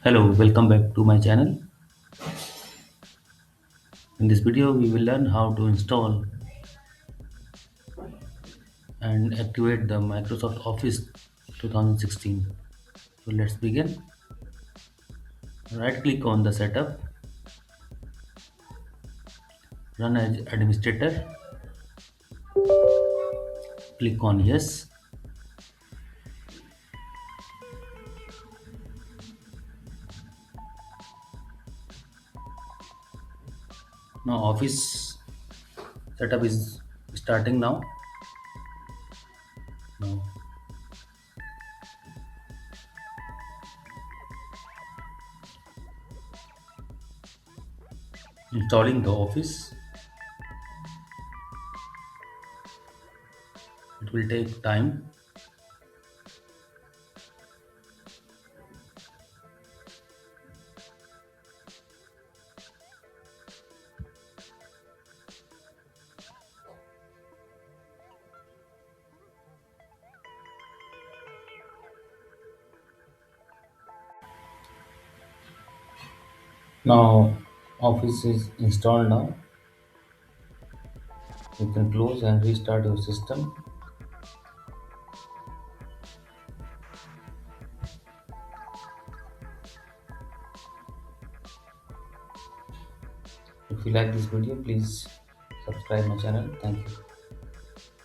Hello, welcome back to my channel. In this video, we will learn how to install and activate the Microsoft Office 2016. So let's begin. Right click on the setup, run as administrator, click on yes. Now Office setup is starting now. Now installing the Office. It will take time. Now Office is installed now. You can close and restart your system. If you like this video, please subscribe my channel. Thank you.